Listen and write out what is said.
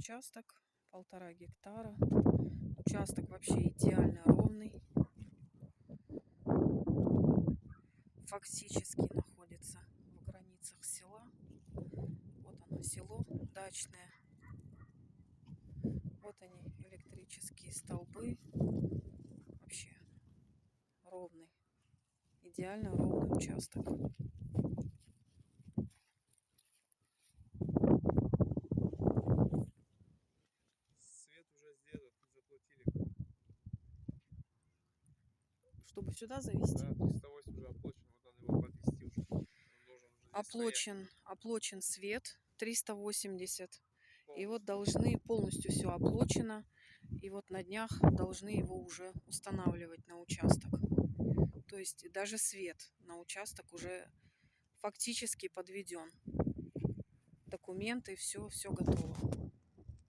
участок, 1,5 гектара. Участок вообще идеально ровный. Фактически находится в границах села. Вот оно, село дачное. Вот они, электрические столбы. Вообще ровный, идеально ровный участок. Свет уже сделан, заплатили. Чтобы сюда завести? Да, 308 уже оплачен, вот надо его подвести уже. Он должен уже здесь Оплачен свет 380. И вот полностью. должны полностью все оплачено. И вот на днях должны его уже устанавливать на участок. То есть даже свет на участок уже фактически подведен. Документы, все готово.